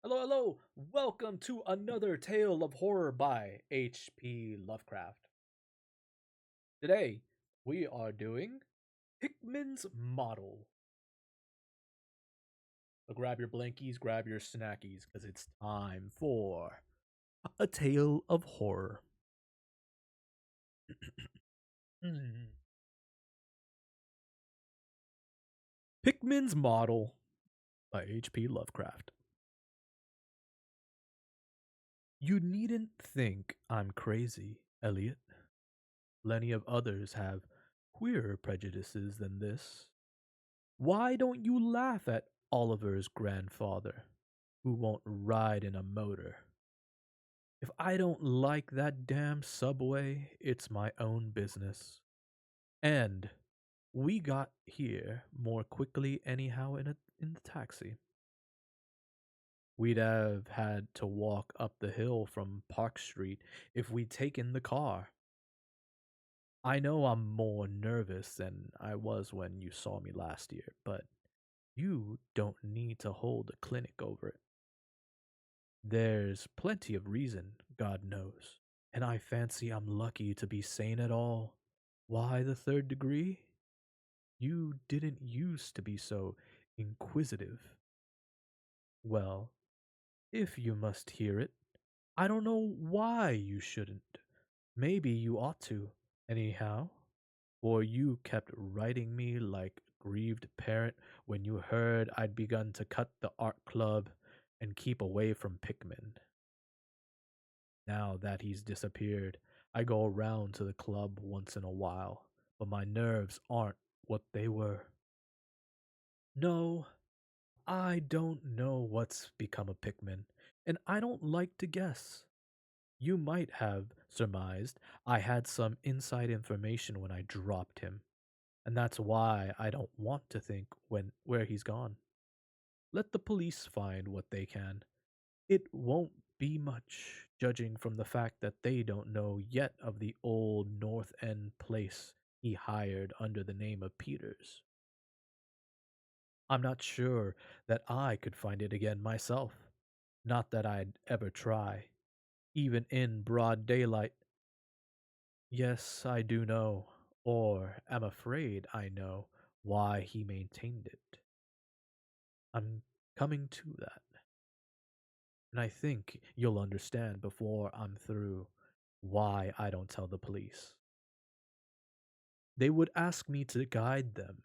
Hello, hello. Welcome to another tale of horror by H.P. Lovecraft. Today, we are doing Pickman's Model. So grab your blankies, grab your snackies, because it's time for a tale of horror. Pickman's Model by H.P. Lovecraft. You needn't think I'm crazy, Elliot. Plenty of others have queerer prejudices than this. Why don't you laugh at Oliver's grandfather, who won't ride in a motor? If I don't like that damn subway, it's my own business. And we got here more quickly anyhow in the taxi. We'd have had to walk up the hill from Park Street if we'd taken the car. I know I'm more nervous than I was when you saw me last year, but you don't need to hold a clinic over it. There's plenty of reason, God knows, and I fancy I'm lucky to be sane at all. Why the third degree? You didn't used to be so inquisitive. Well, if you must hear it, I don't know why you shouldn't. Maybe you ought to, anyhow, for you kept writing me like grieved parent when you heard I'd begun to cut the art club and keep away from Pickman. Now that he's disappeared, I go around to the club once in a while, but my nerves aren't what they were. No, I don't know what's become of Pickman, and I don't like to guess. You might have surmised I had some inside information when I dropped him, and that's why I don't want to think where he's gone. Let the police find what they can. It won't be much, judging from the fact that they don't know yet of the old North End place he hired under the name of Peters. I'm not sure that I could find it again myself. Not that I'd ever try, even in broad daylight. Yes, I do know, or am afraid I know, why he maintained it. I'm coming to that. And I think you'll understand before I'm through why I don't tell the police. They would ask me to guide them,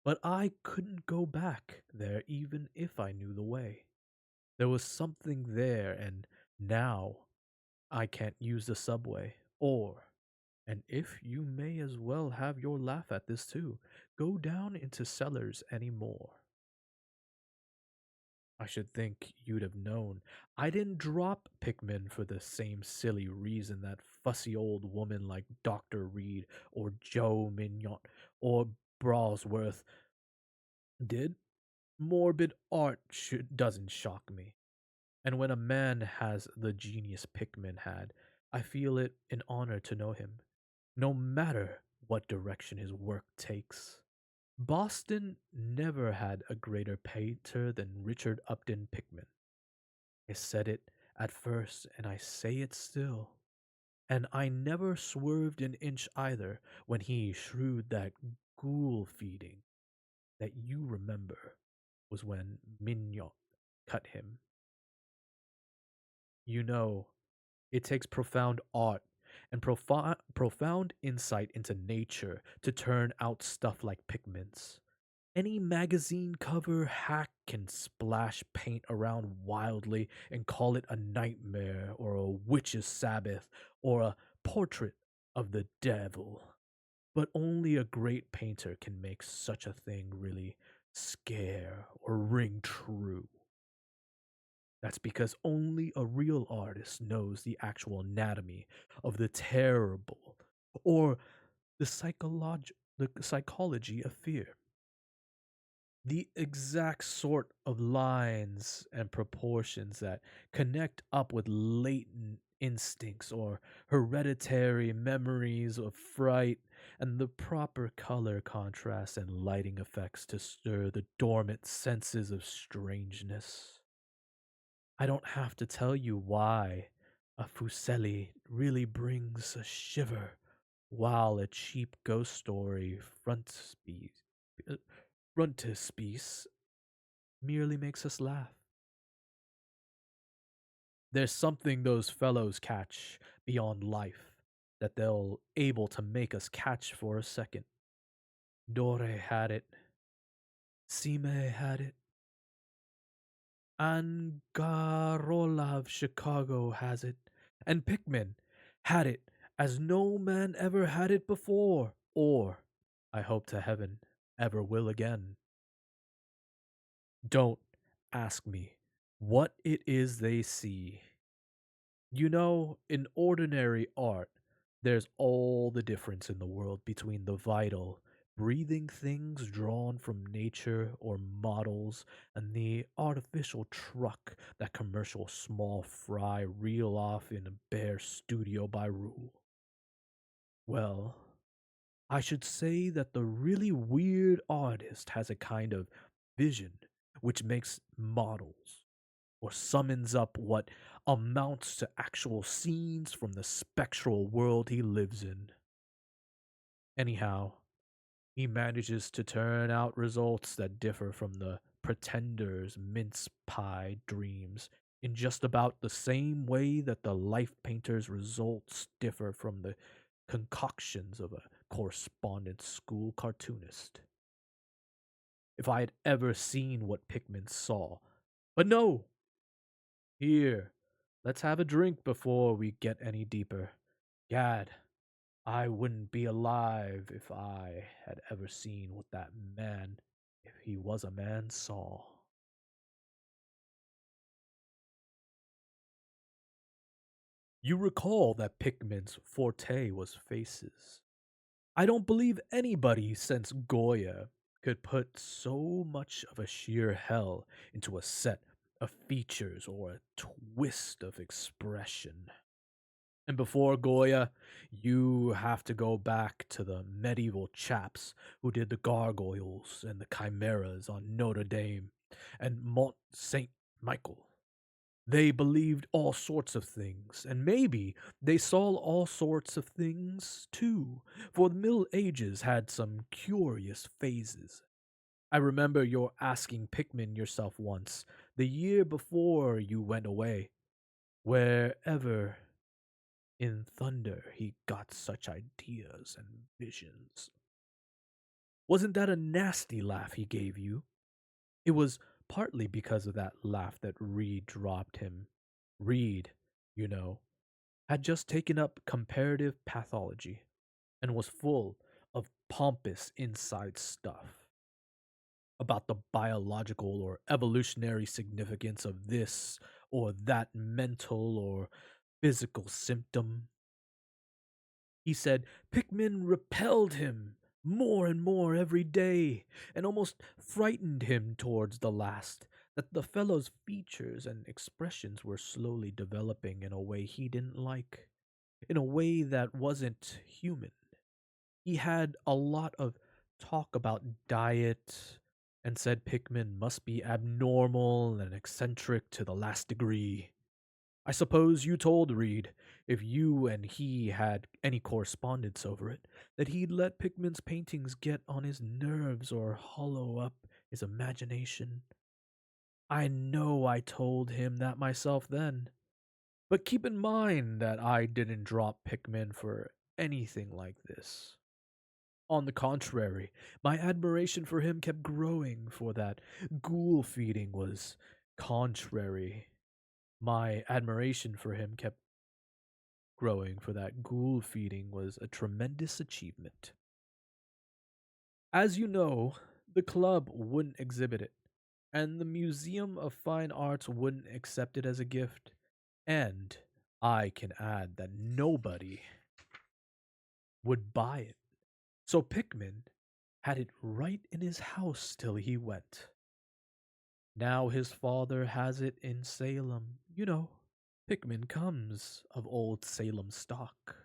but I couldn't go back there even if I knew the way. There was something there, and now I can't use the subway. And if you may as well have your laugh at this too, go down into cellars anymore. I should think you'd have known. I didn't drop Pickman for the same silly reason that fussy old woman like Dr. Reed or Joe Mignon or Brosworth did. Morbid art doesn't shock me. And when a man has the genius Pickman had, I feel it an honor to know him, no matter what direction his work takes. Boston never had a greater painter than Richard Upton Pickman. I said it at first, and I say it still. And I never swerved an inch either when he shrewd that ghoul feeding that you remember was when Mignon cut him. You know, it takes profound art and profound insight into nature to turn out stuff like Pickman's. Any magazine cover hack can splash paint around wildly and call it a nightmare or a witch's sabbath or a portrait of the devil. But only a great painter can make such a thing really scare or ring true. That's because only a real artist knows the actual anatomy of the terrible or the psychology of fear. The exact sort of lines and proportions that connect up with latent instincts or hereditary memories of fright, and the proper color contrast and lighting effects to stir the dormant senses of strangeness. I don't have to tell you why a Fuseli really brings a shiver, while a cheap ghost story uh, frontispiece merely makes us laugh. There's something those fellows catch beyond life that they'll able to make us catch for a second. Dore had it, Sime had it, Angarola of Chicago has it, and Pickman had it as no man ever had it before, or, I hope to heaven, ever will again. Don't ask me what it is they see. You know, in ordinary art, there's all the difference in the world between the vital, breathing things drawn from nature or models and the artificial truck that commercial small fry reel off in a bare studio by rule. Well, I should say that the really weird artist has a kind of vision which makes models or summons up what amounts to actual scenes from the spectral world he lives in. Anyhow, he manages to turn out results that differ from the pretender's mince pie dreams in just about the same way that the life painter's results differ from the concoctions of a correspondence school cartoonist. If I had ever seen what Pickman saw. But no! Here, let's have a drink before we get any deeper. Gad, I wouldn't be alive if I had ever seen what that man, if he was a man, saw. You recall that Pickman's forte was faces. I don't believe anybody since Goya could put so much of a sheer hell into a set of features or a twist of expression. And before Goya, you have to go back to the medieval chaps who did the gargoyles and the chimeras on Notre Dame and Mont Saint Michael. They believed all sorts of things, and maybe they saw all sorts of things too, for the Middle Ages had some curious phases. I remember your asking Pickman yourself once, the year before you went away, wherever in thunder he got such ideas and visions. Wasn't that a nasty laugh he gave you? It was partly because of that laugh that Reed dropped him. Reed, you know, had just taken up comparative pathology and was full of pompous inside stuff about the biological or evolutionary significance of this or that mental or physical symptom. He said Pickman repelled him more and more every day, and almost frightened him towards the last, that the fellow's features and expressions were slowly developing in a way he didn't like, in a way that wasn't human. He had a lot of talk about diet, and said Pickman must be abnormal and eccentric to the last degree. I suppose you told Reed, if you and he had any correspondence over it, that he'd let Pickman's paintings get on his nerves or hollow up his imagination. I know I told him that myself then, but keep in mind that I didn't drop Pickman for anything like this. On the contrary, my admiration for him kept growing, for that ghoul feeding was contrary. My admiration for him kept growing, for that ghoul feeding was a tremendous achievement. As you know, the club wouldn't exhibit it, and the Museum of Fine Arts wouldn't accept it as a gift. And I can add that nobody would buy it. So Pickman had it right in his house till he went. Now his father has it in Salem. You know, Pickman comes of old Salem stock,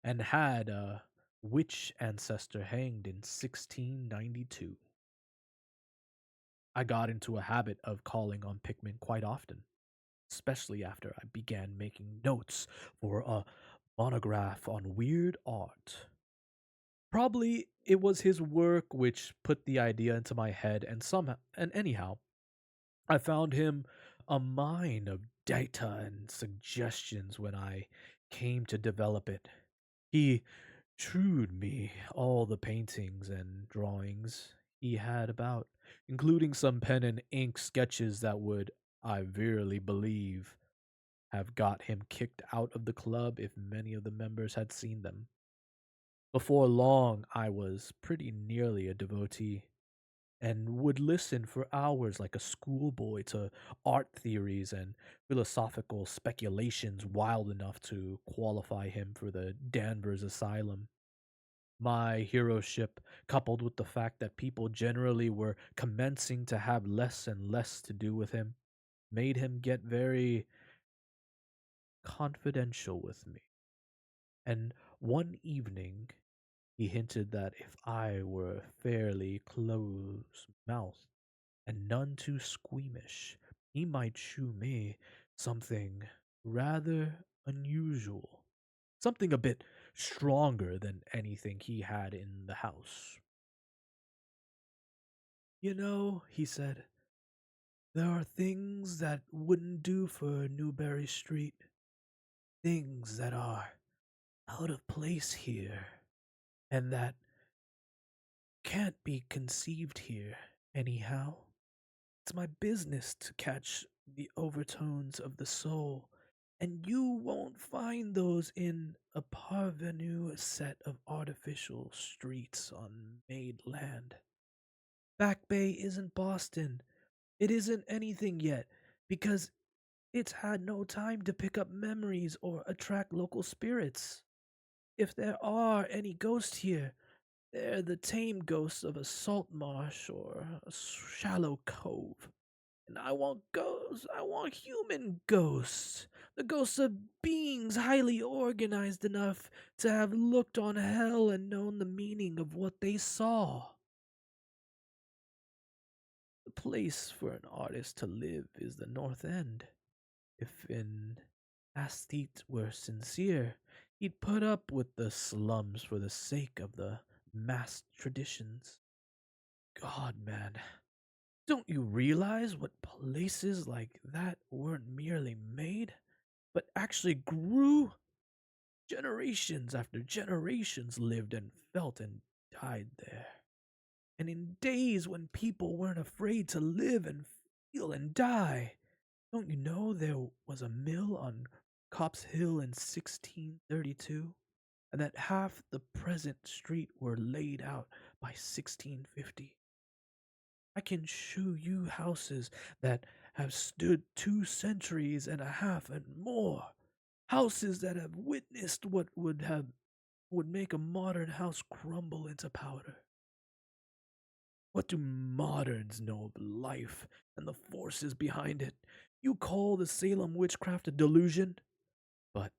and had a witch ancestor hanged in 1692. I got into a habit of calling on Pickman quite often. especially after I began making notes for a monograph on weird art. Probably it was his work which put the idea into my head, and anyhow, I found him a mine of data and suggestions when I came to develop it. He shewed me all the paintings and drawings he had about, including some pen and ink sketches that would, I verily believe, have got him kicked out of the club if many of the members had seen them. Before long, I was pretty nearly a devotee, and would listen for hours like a schoolboy to art theories and philosophical speculations wild enough to qualify him for the Danvers Asylum. My heroship, coupled with the fact that people generally were commencing to have less and less to do with him, made him get very confidential with me. And one evening, he hinted that if I were fairly close mouthed and none too squeamish, he might shew me something rather unusual, something a bit stronger than anything he had in the house. You know, he said, there are things that wouldn't do for Newberry Street, things that are out of place here, and that can't be conceived here, anyhow. It's my business to catch the overtones of the soul, and you won't find those in a parvenu set of artificial streets on made land. Back Bay isn't Boston. It isn't anything yet, because it's had no time to pick up memories or attract local spirits. If there are any ghosts here, they're the tame ghosts of a salt marsh or a shallow cove. And I want ghosts. I want human ghosts. The ghosts of beings highly organized enough to have looked on hell and known the meaning of what they saw. The place for an artist to live is the North End. If an aesthete were sincere, he'd put up with the slums for the sake of the mass traditions. God, man, don't you realize what places like that weren't merely made, but actually grew? Generations after generations lived and felt and died there. And in days when people weren't afraid to live and feel and die. Don't you know there was a mill on Copp's Hill in 1632? And that half the present street were laid out by 1650? I can shew you houses that have stood 2 centuries and a half and more. Houses that have witnessed what would make a modern house crumble into powder. What do moderns know of life and the forces behind it? You call the Salem witchcraft a delusion? But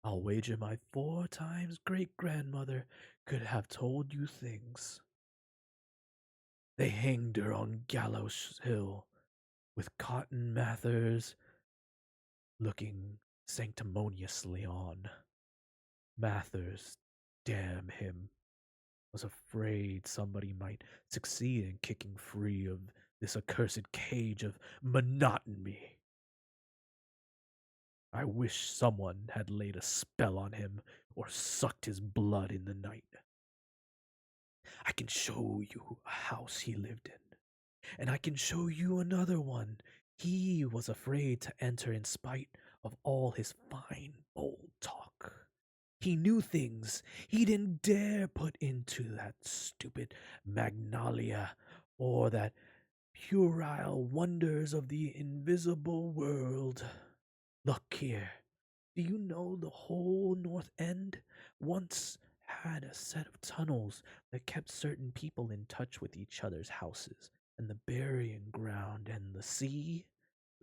I'll wager my 4 times great grandmother could have told you things. They hanged her on Gallows Hill with Cotton Mathers looking sanctimoniously on. Mathers, damn him, was afraid somebody might succeed in kicking free of this accursed cage of monotony. I wish someone had laid a spell on him or sucked his blood in the night. I can show you a house he lived in, and I can show you another one he was afraid to enter in spite of all his fine, bold talk. He knew things he didn't dare put into that stupid Magnalia or that puerile wonders of the invisible world. Look here. Do you know the whole North End once had a set of tunnels that kept certain people in touch with each other's houses, and the burying ground and the sea?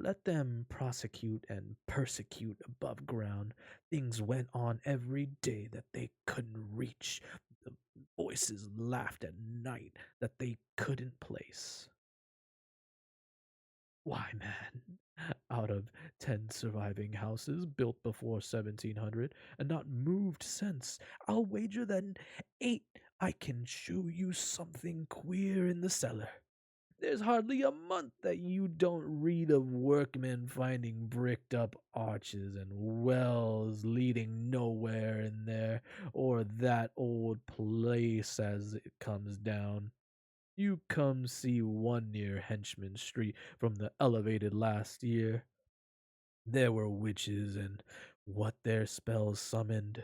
Let them prosecute and persecute above ground. Things went on every day that they couldn't reach. The voices laughed at night that they couldn't place. Why, man, out of 10 surviving houses built before 1700 and not moved since. I'll wager then 8 I can show you something queer in the cellar. There's hardly a month that you don't read of workmen finding bricked up arches and wells leading nowhere in there, or that old place as it comes down. You come see one near Henchman Street from the elevated last year. There were witches and what their spells summoned,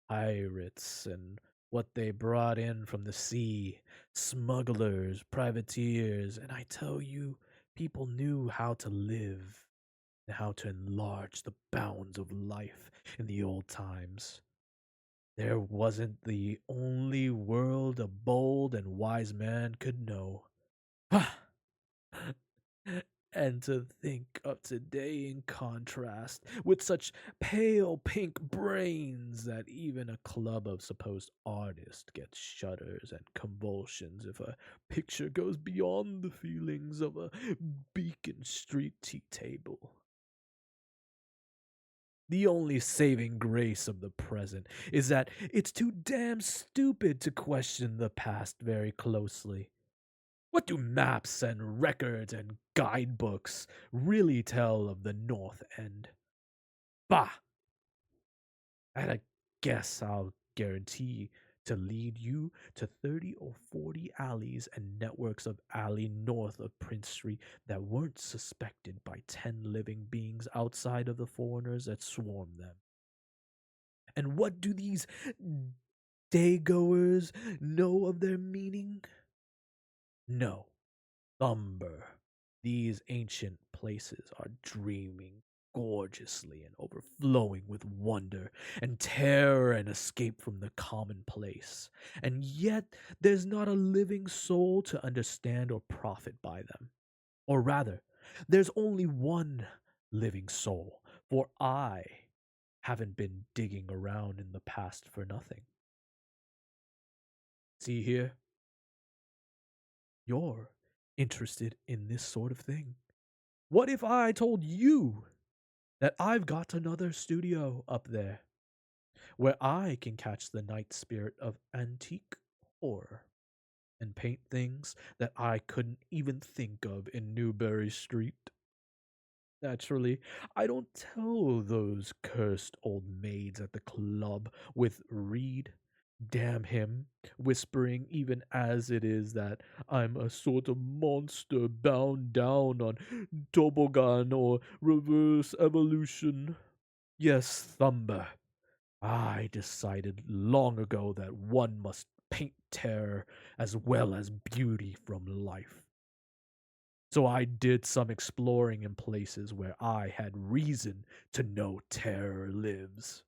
pirates and what they brought in from the sea, smugglers, privateers, and I tell you, people knew how to live and how to enlarge the bounds of life in the old times. There wasn't the only world a bold and wise man could know. Ha! And to think of today in contrast, with such pale pink brains that even a club of supposed artists gets shudders and convulsions if a picture goes beyond the feelings of a Beacon Street tea table. The only saving grace of the present is that it's too damn stupid to question the past very closely. What do maps and records and guidebooks really tell of the North End? Bah! At a guess, I'll guarantee to lead you to 30 or 40 alleys and networks of alley north of Prince Street that weren't suspected by 10 living beings outside of the foreigners that swarm them. And what do these daygoers know of their meaning? No. Thumber. These ancient places are dreaming gorgeously and overflowing with wonder and terror and escape from the commonplace. And yet there's not a living soul to understand or profit by them. Or rather, there's only one living soul, for I haven't been digging around in the past for nothing. See here, you're interested in this sort of thing. What if I told you that I've got another studio up there where I can catch the night spirit of antique horror and paint things that I couldn't even think of in Newbury Street? Naturally, I don't tell those cursed old maids at the club with Reed, damn him, whispering even as it is that I'm a sort of monster bound down on toboggan or reverse evolution. Yes, Thumber, I decided long ago that one must paint terror as well as beauty from life. So I did some exploring in places where I had reason to know terror lives.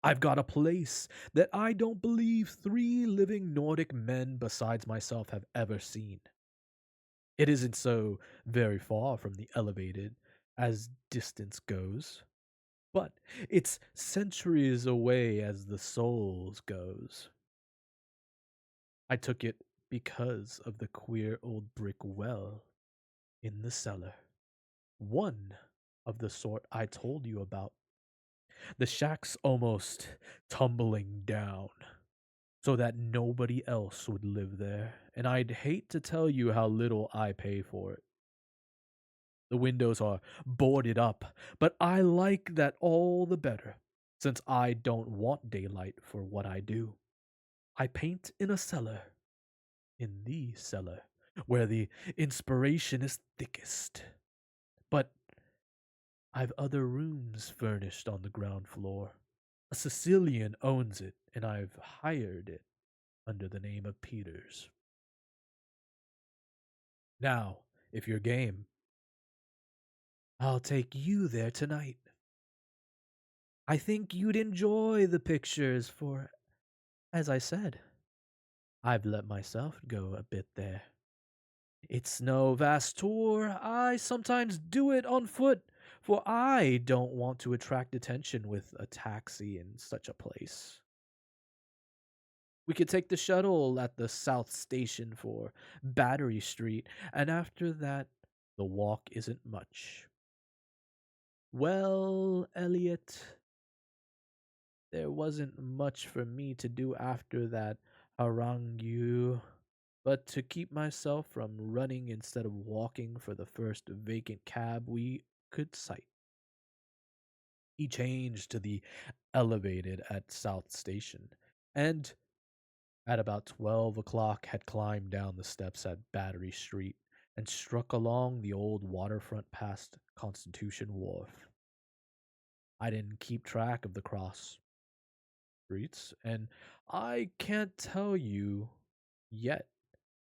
I've got a place that I don't believe 3 living Nordic men besides myself have ever seen. It isn't so very far from the elevated as distance goes, but it's centuries away as the souls goes. I took it because of the queer old brick well in the cellar. One of the sort I told you about. The shack's almost tumbling down so that nobody else would live there, and I'd hate to tell you how little I pay for it. The windows are boarded up, but I like that all the better, since I don't want daylight for what I do. I paint in a cellar, in the cellar, where the inspiration is thickest. But I've other rooms furnished on the ground floor. A Sicilian owns it, and I've hired it under the name of Peters. Now, if you're game, I'll take you there tonight. I think you'd enjoy the pictures, for, as I said, I've let myself go a bit there. It's no vast tour. I sometimes do it on foot, for I don't want to attract attention with a taxi in such a place. We could take the shuttle at the South Station for Battery Street, and after that, the walk isn't much. Well, Elliot, there wasn't much for me to do after that harangue, but to keep myself from running instead of walking for the first vacant cab we could sight. He changed to the elevated at South Station, and at about 12 o'clock had climbed down the steps at Battery Street and struck along the old waterfront past Constitution Wharf. I didn't keep track of the cross streets, and I can't tell you yet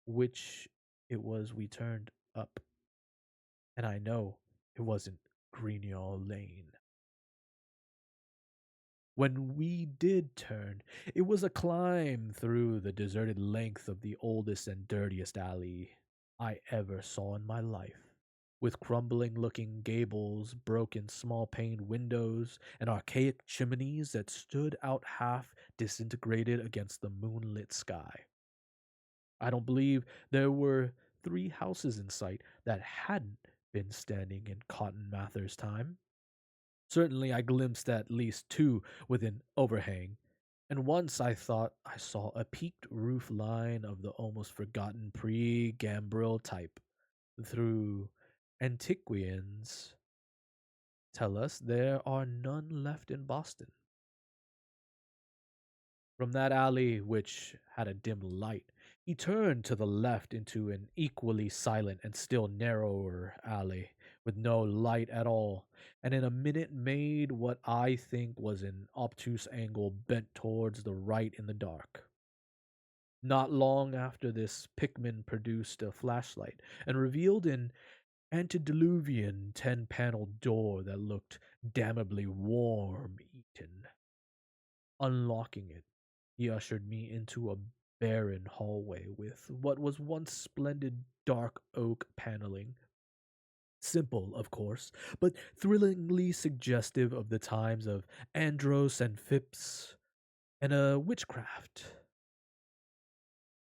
which it was we turned up, and I know it wasn't Greenall Lane. When we did turn, it was a climb through the deserted length of the oldest and dirtiest alley I ever saw in my life, with crumbling looking gables, broken small paned windows, and archaic chimneys that stood out half disintegrated against the moonlit sky. I don't believe there were 3 houses in sight that hadn't been standing in Cotton Mather's time. Certainly, I glimpsed at least 2 with an overhang, and once I thought I saw a peaked roof line of the almost forgotten pre-gambrel type. Through antiquarians tell us there are none left in Boston. From that alley, which had a dim light, he turned to the left into an equally silent and still narrower alley, with no light at all, and in a minute made what I think was an obtuse angle bent towards the right in the dark. Not long after this, Pickman produced a flashlight and revealed an antediluvian 10-paneled door that looked damnably worm-eaten. Unlocking it, he ushered me into a barren hallway with what was once splendid dark oak paneling. Simple, of course, but thrillingly suggestive of the times of Andros and Phipps and a witchcraft.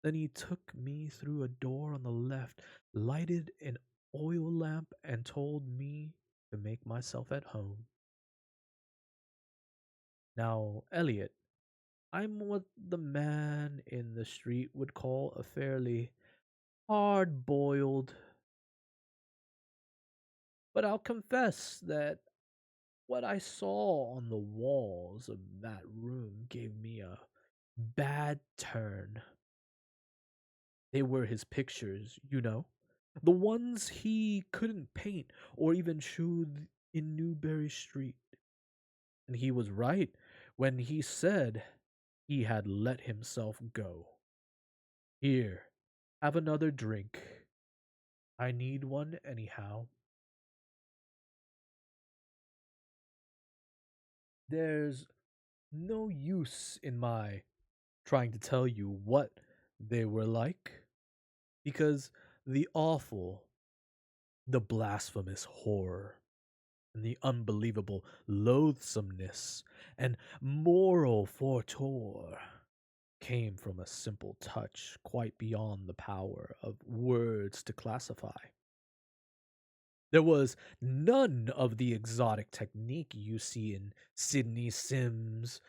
Then he took me through a door on the left, lighted an oil lamp, and told me to make myself at home. Now, Elliot, I'm what the man in the street would call a fairly hard boiled, but I'll confess that what I saw on the walls of that room gave me a bad turn. They were his pictures, you know, the ones he couldn't paint or even show in Newbury Street. And he was right when he said he had let himself go. Here, have another drink. I need one anyhow. There's no use in my trying to tell you what they were like, because the awful, the blasphemous horror, and the unbelievable loathsomeness and moral fortor came from a simple touch quite beyond the power of words to classify. There was none of the exotic technique you see in Sidney Sims,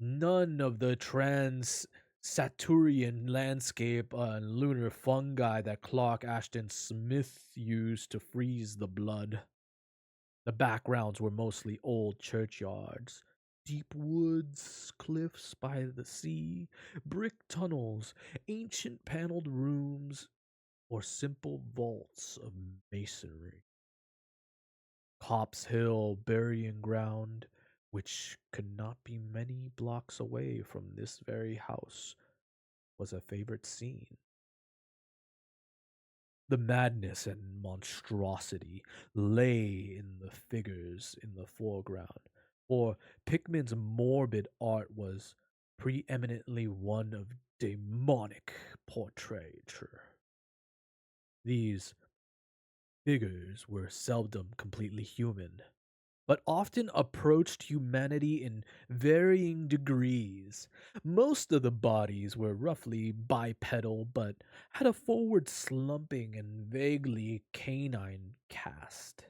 none of the trans Saturnian landscape and lunar fungi that Clark Ashton Smith used to freeze the blood. The backgrounds were mostly old churchyards, deep woods, cliffs by the sea, brick tunnels, ancient paneled rooms, or simple vaults of masonry. Copp's Hill burying ground, which could not be many blocks away from this very house, was a favorite scene. The madness and monstrosity lay in the figures in the foreground, for Pickman's morbid art was preeminently one of demonic portraiture. These figures were seldom completely human, but often approached humanity in varying degrees. Most of the bodies were roughly bipedal, but had a forward slumping and vaguely canine cast.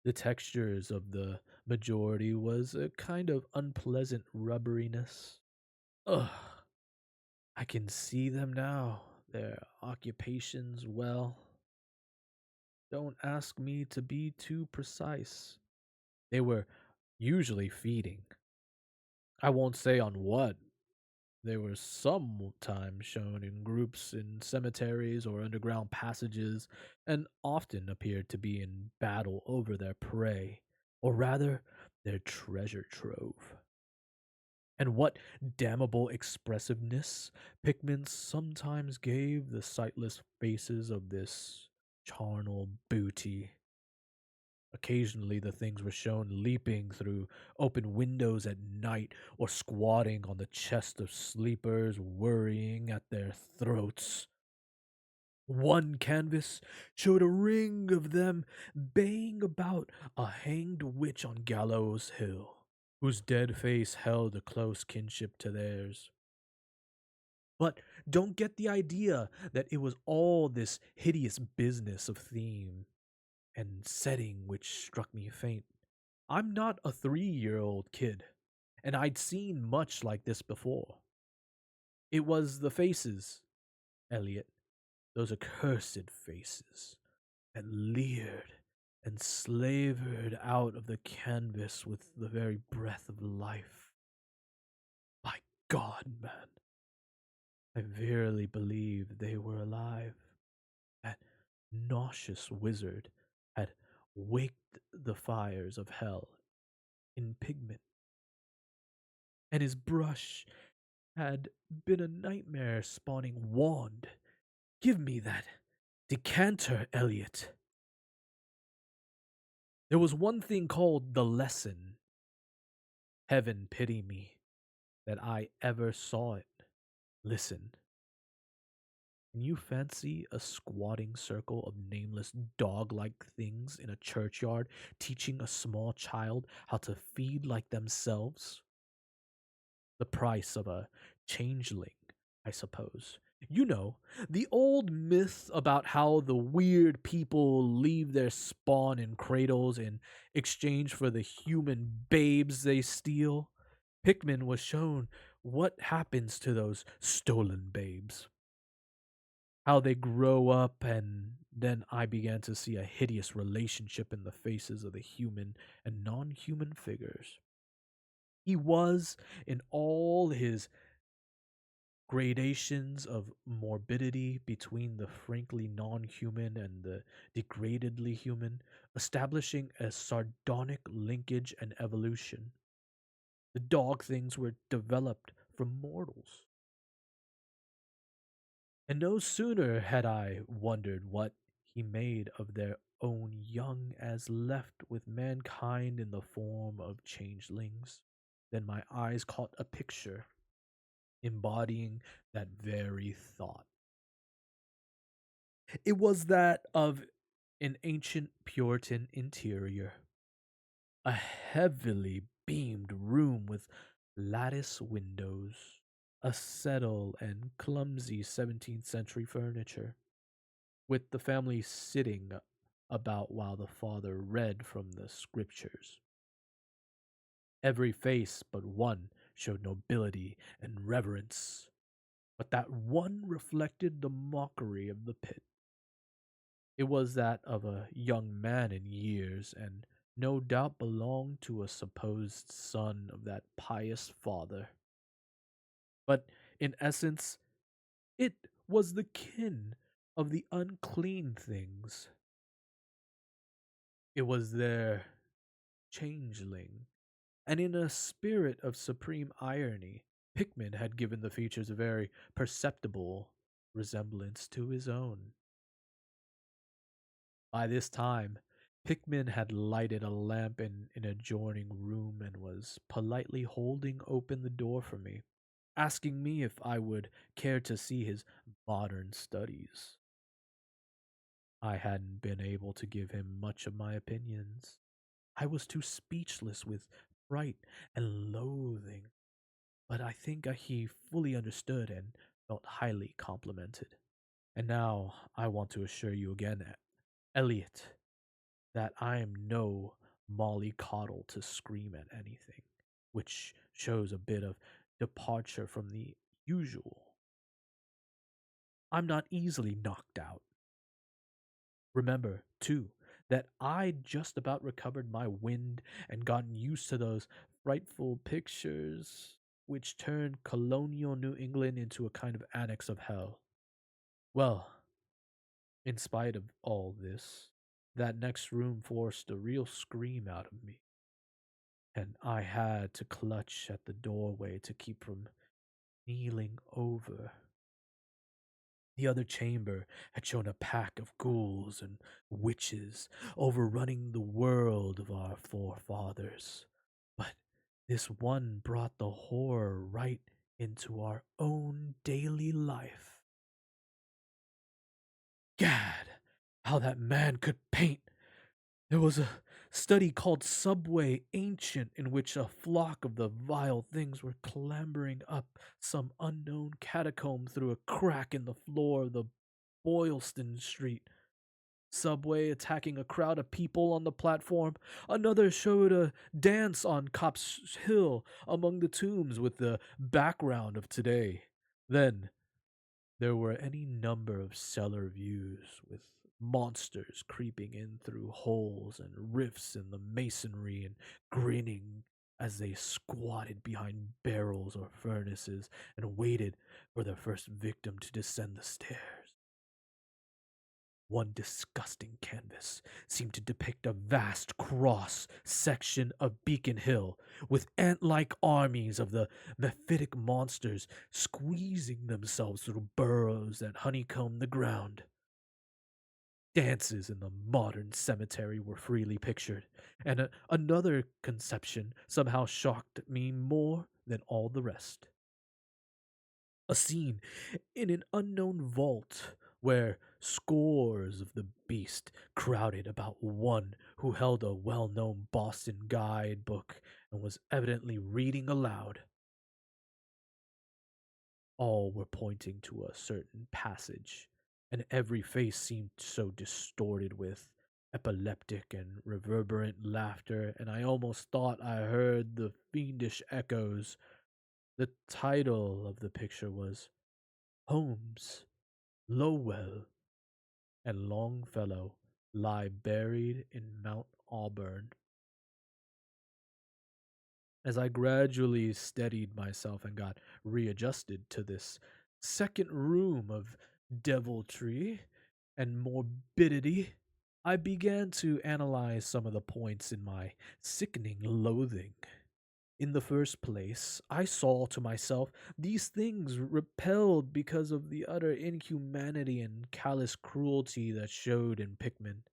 The textures of the majority was a kind of unpleasant rubberiness. Ugh, I can see them now. Their occupations, well, don't ask me to be too precise. They were usually feeding. I won't say on what. They were sometimes shown in groups in cemeteries or underground passages, and often appeared to be in battle over their prey, or rather, their treasure trove. And what damnable expressiveness Pickman sometimes gave the sightless faces of this charnel booty. Occasionally, the things were shown leaping through open windows at night or squatting on the chest of sleepers, worrying at their throats. One canvas showed a ring of them baying about a hanged witch on Gallows Hill, whose dead face held a close kinship to theirs. But don't get the idea that it was all this hideous business of theme and setting which struck me faint. I'm not a 3 year old kid, and I'd seen much like this before. It was the faces, Elliot, those accursed faces, that leered and slavered out of the canvas with the very breath of life. My God, man, I verily believed they were alive. That nauseous wizard had waked the fires of hell in pigment, and his brush had been a nightmare spawning wand. Give me that decanter, Elliot. There was one thing called the lesson. Heaven pity me that I ever saw it. Listen. Can you fancy a squatting circle of nameless dog like things in a churchyard teaching a small child how to feed like themselves? The price of a changeling, I suppose. You know, the old myth about how the weird people leave their spawn in cradles in exchange for the human babes they steal. Pickman was shown what happens to those stolen babes, how they grow up, and then I began to see a hideous relationship in the faces of the human and non human figures. He was, in all his gradations of morbidity between the frankly non human and the degradedly human, establishing a sardonic linkage and evolution. The dog things were developed from mortals. And no sooner had I wondered what he made of their own young as left with mankind in the form of changelings, than my eyes caught a picture embodying that very thought. It was that of an ancient Puritan interior, a heavily beamed room with lattice windows, a settle and clumsy 17th century furniture, with the family sitting about while the father read from the scriptures. Every face but one showed nobility and reverence, but that one reflected the mockery of the pit. It was that of a young man in years, and no doubt belonged to a supposed son of that pious father. But in essence, it was the kin of the unclean things. It was their changeling. And in a spirit of supreme irony, Pickman had given the features a very perceptible resemblance to his own. By this time, Pickman had lighted a lamp in an adjoining room and was politely holding open the door for me, asking me if I would care to see his modern studies. I hadn't been able to give him much of my opinions. I was too speechless with fright and loathing, but I think he fully understood and felt highly complimented. And now I want to assure you again, Elliot, that I am no mollycoddle to scream at anything, which shows a bit of departure from the usual. I'm not easily knocked out. Remember, too, that I just about recovered my wind and gotten used to those frightful pictures which turned colonial New England into a kind of annex of hell. Well, in spite of all this, that next room forced a real scream out of me, and I had to clutch at the doorway to keep from kneeling over. The other chamber had shown a pack of ghouls and witches overrunning the world of our forefathers. But this one brought the horror right into our own daily life. Gad, how that man could paint! There was a study called Subway Ancient in which a flock of the vile things were clambering up some unknown catacomb through a crack in the floor of the Boylston Street subway attacking a crowd of people on the platform. Another showed a dance on Copp's Hill among the tombs with the background of today. Then there were any number of cellar views with monsters creeping in through holes and rifts in the masonry and grinning as they squatted behind barrels or furnaces and waited for their first victim to descend the stairs. One disgusting canvas seemed to depict a vast cross section of Beacon Hill, with ant like armies of the mephitic monsters squeezing themselves through burrows that honeycombed the ground. Dances in the modern cemetery were freely pictured, and another conception somehow shocked me more than all the rest. A scene in an unknown vault where scores of the beast crowded about one who held a well known Boston guidebook and was evidently reading aloud. All were pointing to a certain passage, and every face seemed so distorted with epileptic and reverberant laughter, and I almost thought I heard the fiendish echoes. The title of the picture was Holmes, Lowell, and Longfellow lie buried in Mount Auburn. As I gradually steadied myself and got readjusted to this second room of deviltry and morbidity, I began to analyze some of the points in my sickening loathing. In the first place, I saw to myself these things repelled because of the utter inhumanity and callous cruelty that showed in Pickman.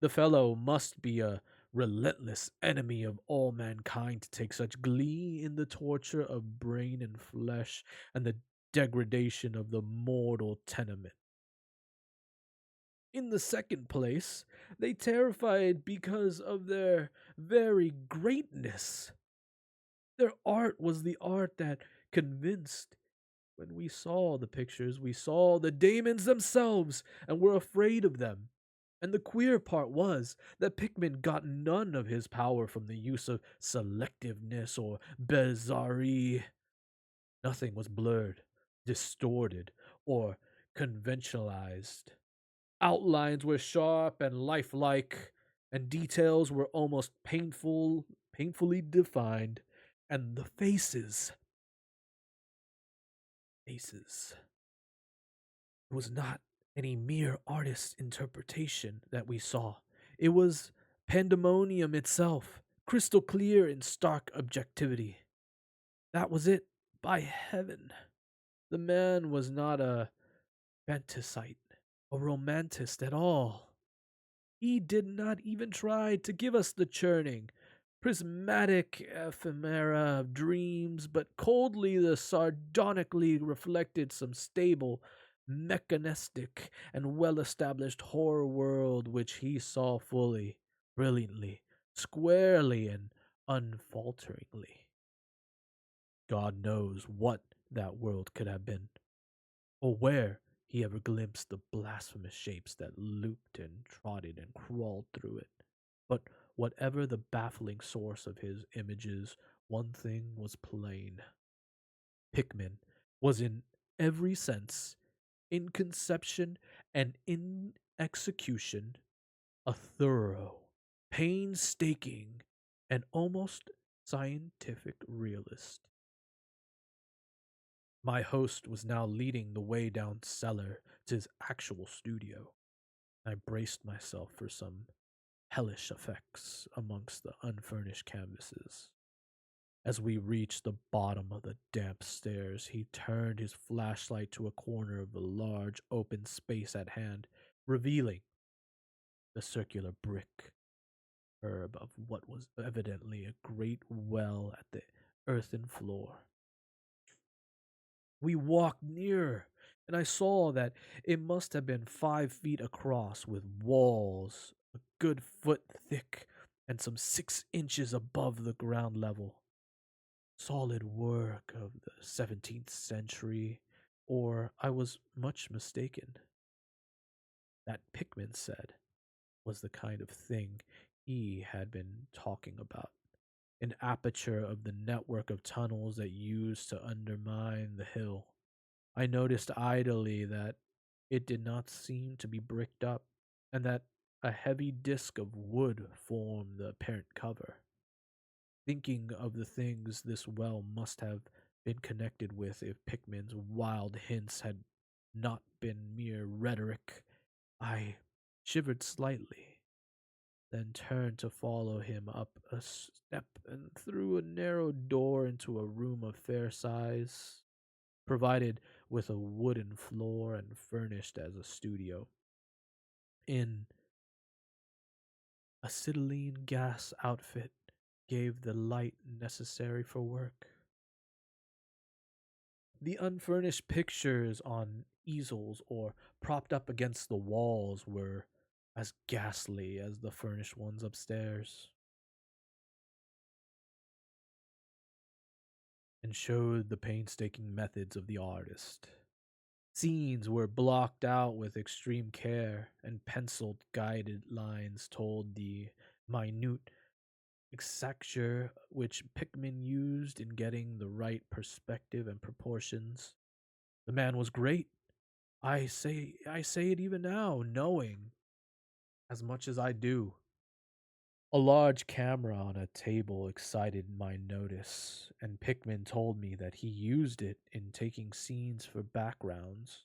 The fellow must be a relentless enemy of all mankind to take such glee in the torture of brain and flesh and the degradation of the mortal tenement. In the second place, they terrified because of their very greatness. Their art was the art that convinced. When we saw the pictures, we saw the demons themselves and were afraid of them. And the queer part was that Pickman got none of his power from the use of selectiveness or bizarrerie. Nothing was blurred, distorted, or conventionalized. Outlines were sharp and lifelike, and details were almost painfully defined. And the faces. It was not any mere artist's interpretation that we saw. It was pandemonium itself, crystal clear in stark objectivity. That was it, by heaven. The man was not a fantasite, a romantist at all. He did not even try to give us the churning, prismatic ephemera of dreams, but coldly the sardonically reflected some stable, mechanistic, and well established horror world which he saw fully, brilliantly, squarely, and unfalteringly. God knows what that world could have been, or where he ever glimpsed the blasphemous shapes that looped and trotted and crawled through it. But whatever the baffling source of his images, one thing was plain. Pickman was in every sense, in conception and in execution, a thorough, painstaking, and almost scientific realist. My host was now leading the way down cellar to his actual studio. I braced myself for some hellish effects amongst the unfurnished canvases. As we reached the bottom of the damp stairs, he turned his flashlight to a corner of the large open space at hand, revealing the circular brick curb of what was evidently a great well at the earthen floor. We walked nearer, and I saw that it must have been 5 feet across, with walls a good foot thick and some 6 inches above the ground level. Solid work of the 17th century, or I was much mistaken. That Pickman said was the kind of thing he had been talking about. An aperture of the network of tunnels that used to undermine the hill. I noticed idly that it did not seem to be bricked up, and that a heavy disk of wood formed the apparent cover. Thinking of the things this well must have been connected with if Pickman's wild hints had not been mere rhetoric, I shivered slightly, then turned to follow him up a step and through a narrow door into a room of fair size, provided with a wooden floor and furnished as a studio. In acetylene gas outfit gave the light necessary for work. The unfurnished pictures on easels or propped up against the walls were as ghastly as the furnished ones upstairs, and showed the painstaking methods of the artist. Scenes were blocked out with extreme care, and penciled guided lines told the minute exacture which Pickman used in getting the right perspective and proportions. The man was great. I say it even now, knowing as much as I do. A large camera on a table excited my notice, and Pickman told me that he used it in taking scenes for backgrounds,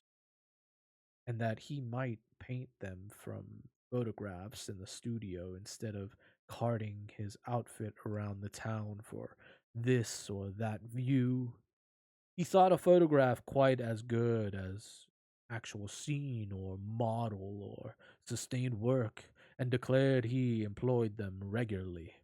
and that he might paint them from photographs in the studio instead of carting his outfit around the town for this or that view. He thought a photograph quite as good as actual scene or model or sustained work, and declared he employed them regularly.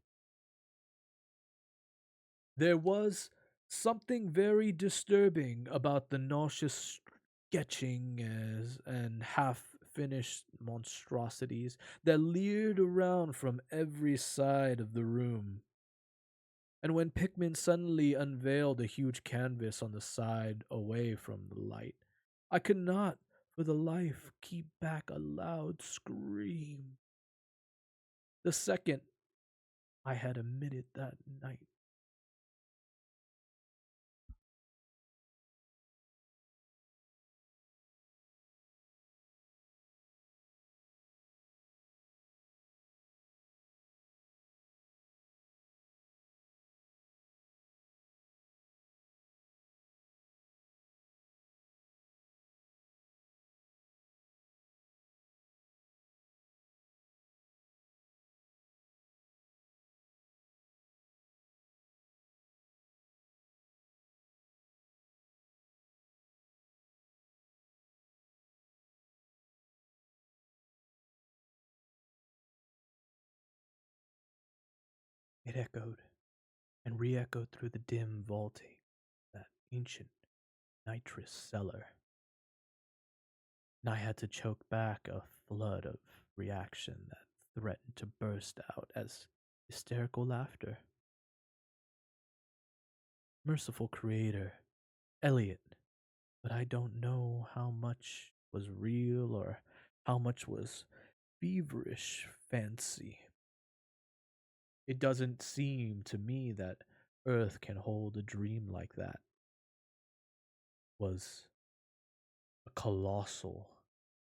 There was something very disturbing about the nauseous sketching as and half finished monstrosities that leered around from every side of the room. And when Pickman suddenly unveiled a huge canvas on the side away from the light, I could not, for the life, keep back a loud scream. The second I had emitted that night. It echoed and re echoed through the dim vaulting, that ancient nitrous cellar, and I had to choke back a flood of reaction that threatened to burst out as hysterical laughter. Merciful Creator, Elliot, but I don't know how much was real or how much was feverish fancy. It doesn't seem to me that Earth can hold a dream like that. Was a colossal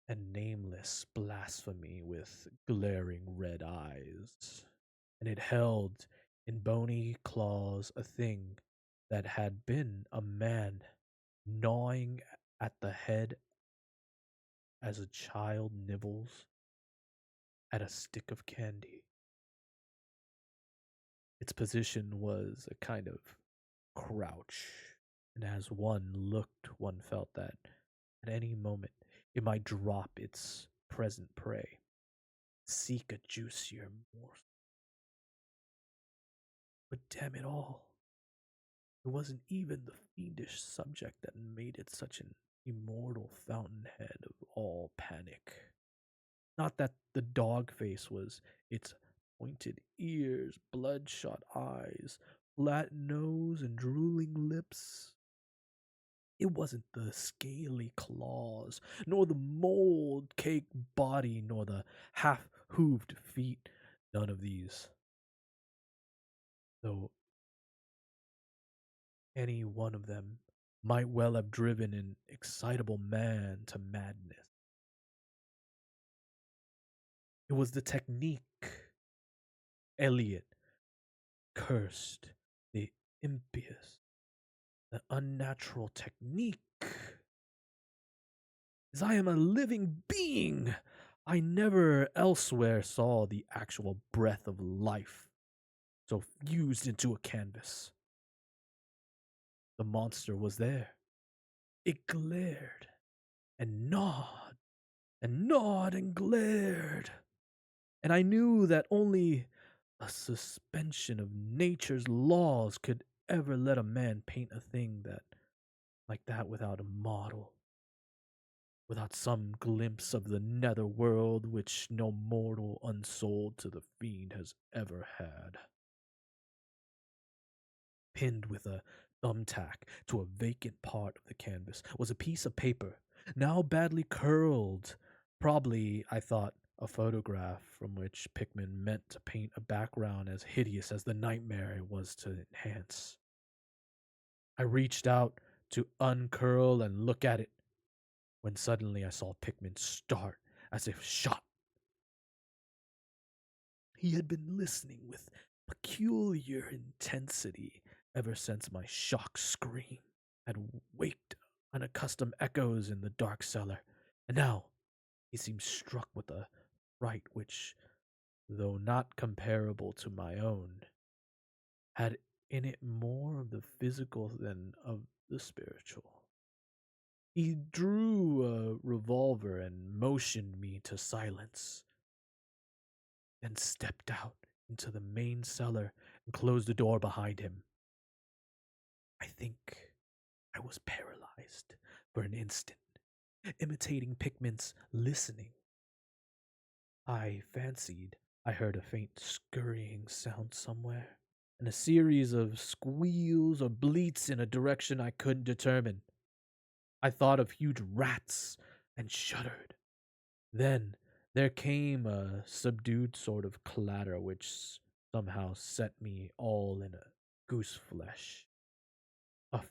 and nameless blasphemy with glaring red eyes, and it held in bony claws a thing that had been a man gnawing at the head as a child nibbles at a stick of candy. Its position was a kind of crouch, and as one looked, one felt that at any moment it might drop its present prey, seek a juicier morsel. But damn it all, it wasn't even the fiendish subject that made it such an immortal fountainhead of all panic. Not that the dog face was its pointed ears, bloodshot eyes, flat nose, and drooling lips. It wasn't the scaly claws, nor the mold caked body, nor the half hooved feet. None of these. Though any one of them might well have driven an excitable man to madness. It was the technique. Eliot cursed the impious, the unnatural technique. As I am a living being, I never elsewhere saw the actual breath of life so fused into a canvas. The monster was there. It glared and gnawed and gnawed and glared. And I knew that only a suspension of nature's laws could ever let a man paint a thing that like that without a model, without some glimpse of the nether world which no mortal unsold to the fiend has ever had. Pinned with a thumbtack to a vacant part of the canvas was a piece of paper, now badly curled. Probably, I thought, a photograph from which Pickman meant to paint a background as hideous as the nightmare it was to enhance. I reached out to uncurl and look at it, when suddenly I saw Pickman start as if shot. He had been listening with peculiar intensity ever since my shock scream had waked unaccustomed echoes in the dark cellar, and now he seemed struck with a fright which, though not comparable to my own, had in it more of the physical than of the spiritual. He drew a revolver and motioned me to silence, then stepped out into the main cellar and closed the door behind him. I think I was paralyzed for an instant, imitating Pickman's listening. I fancied I heard a faint scurrying sound somewhere, and a series of squeals or bleats in a direction I couldn't determine. I thought of huge rats and shuddered. Then there came a subdued sort of clatter which somehow set me all in a goose flesh. A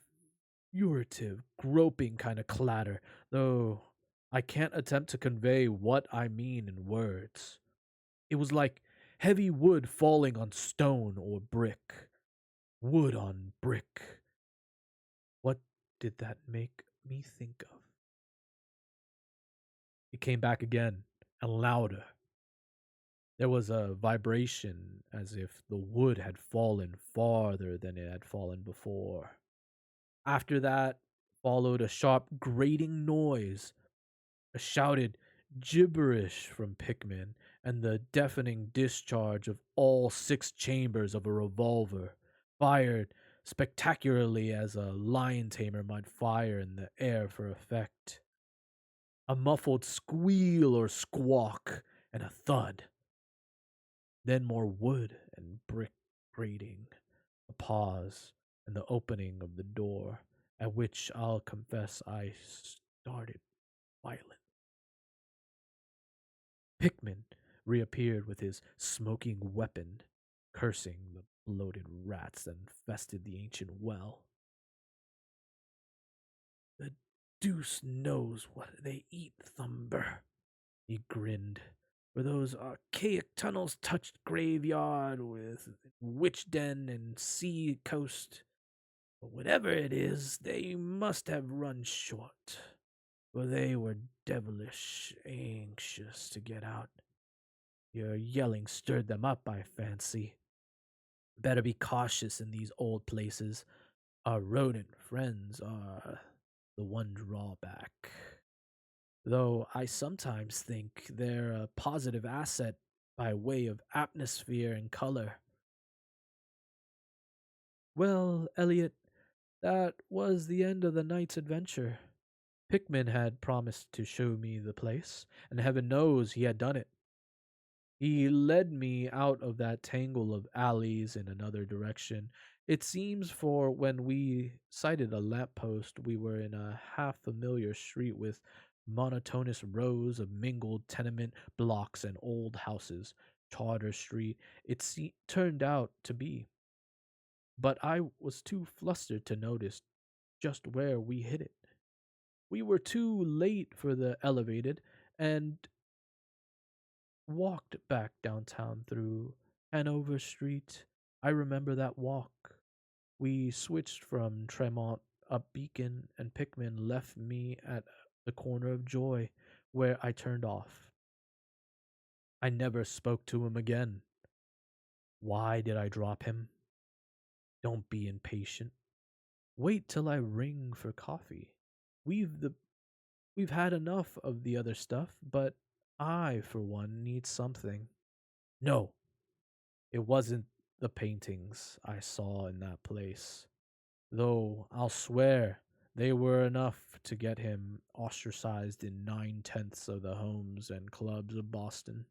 furtive, groping kind of clatter, though I can't attempt to convey what I mean in words. It was like heavy wood falling on stone or brick. Wood on brick. What did that make me think of? It came back again, and louder. There was a vibration as if the wood had fallen farther than it had fallen before. After that followed a sharp grating noise, a shouted gibberish from Pickman, and the deafening discharge of all 6 chambers of a revolver, fired spectacularly as a lion tamer might fire in the air for effect. A muffled squeal or squawk, and a thud. Then more wood and brick grating, a pause, and the opening of the door, at which I'll confess I started violently. Pickman reappeared with his smoking weapon, cursing the bloated rats that infested the ancient well. The deuce knows what they eat, Thumber. He grinned. For those archaic tunnels touched graveyard with witch den and sea coast. But whatever it is, they must have run short, for they were devilish anxious to get out. Your yelling stirred them up, I fancy. Better be cautious in these old places. Our rodent friends are the one drawback. Though I sometimes think they're a positive asset by way of atmosphere and color. Well, Elliot, that was the end of the night's adventure. Pickman had promised to show me the place, and heaven knows he had done it. He led me out of that tangle of alleys in another direction. It seems for when we sighted a lamppost, we were in a half familiar street with monotonous rows of mingled tenement blocks and old houses. Charter Street, turned out to be. But I was too flustered to notice just where we hit it. We were too late for the elevated, and walked back downtown through Hanover Street. I remember that walk. We switched from Tremont up Beacon, and Pickman left me at the corner of Joy, where I turned off. I never spoke to him again. Why did I drop him? Don't be impatient. Wait till I ring for coffee. We've the we've had enough of the other stuff, but I, for one, need something. No, it wasn't the paintings I saw in that place, though I'll swear they were enough to get him ostracized in 9/10 of the homes and clubs of Boston.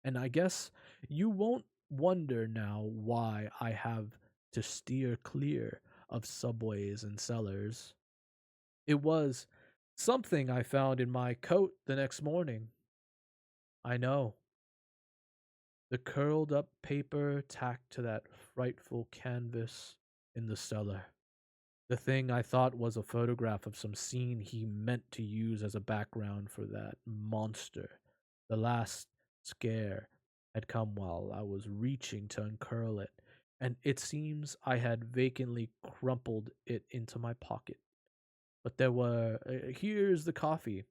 And I guess you won't wonder now why I have to steer clear of subways and cellars. It was something I found in my coat the next morning. I know. The curled up paper tacked to that frightful canvas in the cellar. The thing I thought was a photograph of some scene he meant to use as a background for that monster. The last scare had come while I was reaching to uncurl it, and it seems I had vacantly crumpled it into my pocket. But there were. Here's the coffee.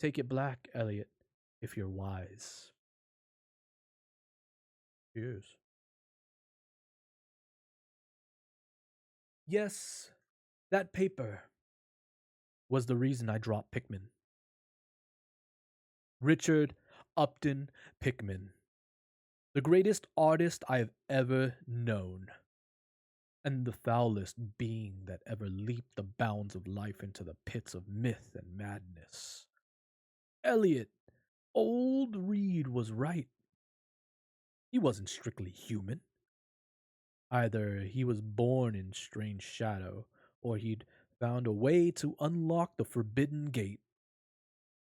Take it black, Elliot, if you're wise. Cheers. Yes, that paper was the reason I dropped Pickman. Richard Upton Pickman, the greatest artist I have ever known, and the foulest being that ever leaped the bounds of life into the pits of myth and madness. Eliot, old Reed was right. He wasn't strictly human. Either he was born in strange shadow, or he'd found a way to unlock the forbidden gate.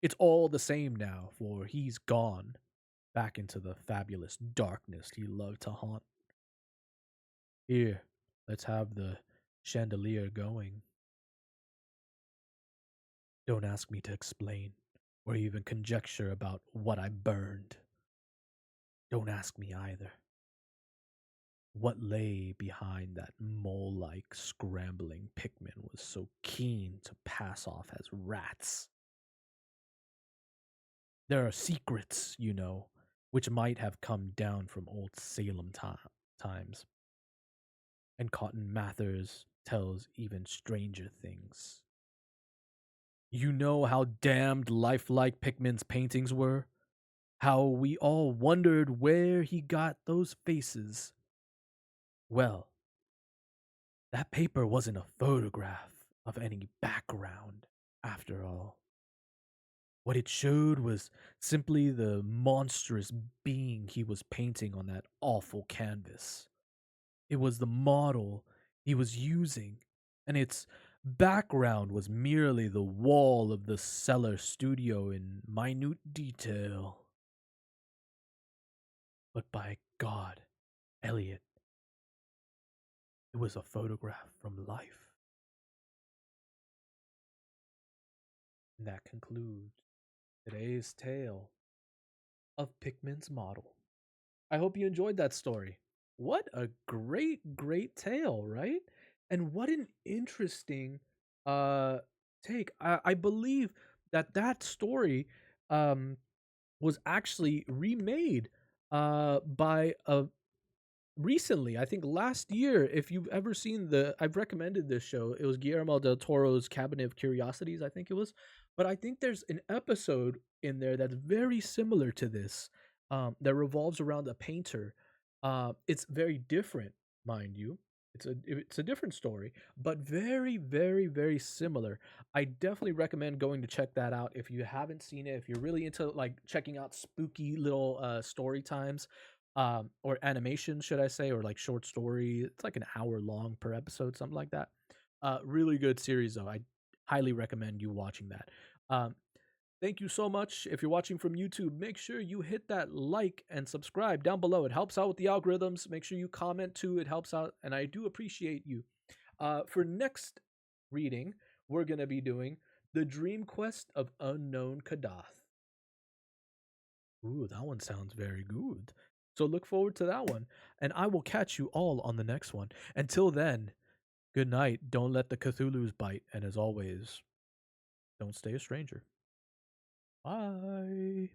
It's all the same now, for he's gone back into the fabulous darkness he loved to haunt. Here, let's have the chandelier going. Don't ask me to explain, or even conjecture about what I burned. Don't ask me either. What lay behind that mole like scrambling Pickman was so keen to pass off as rats? There are secrets, you know, which might have come down from old times. And Cotton Mathers tells even stranger things. You know how damned lifelike Pickman's paintings were? How we all wondered where he got those faces. Well, that paper wasn't a photograph of any background, after all. What it showed was simply the monstrous being he was painting on that awful canvas. It was the model he was using, and its background was merely the wall of the cellar studio in minute detail. But by God, Elliot, it was a photograph from life. And that concludes today's tale of Pickman's model. I hope you enjoyed that story. What a great, great tale, right? And what an interesting uh take. I believe that that story um was actually remade by a recently, I think last year, if you've ever seen I've recommended this show. It was Guillermo del Toro's Cabinet of Curiosities, I think it was. But I think there's an episode in there that's very similar to this, that revolves around a painter. It's very different, mind you. It's a different story, but very, very, very similar. I definitely recommend going to check that out if you haven't seen it. If you're really into like checking out spooky little story times, or animation, should I say, or like short story. It's like an hour long per episode, something like that. Really good series though. I highly recommend you watching that. Um, Thank you so much. If you're watching from YouTube, make sure you hit that like and subscribe down below. It helps out with the algorithms. Make sure you comment too. It helps out, and I do appreciate you. For next reading, we're gonna be doing The Dream Quest of Unknown Kadath. Ooh, that one sounds very good. So look forward to that one. And I will catch you all on the next one. Until then, good night. Don't let the Cthulhu's bite. And as always, don't stay a stranger. Bye.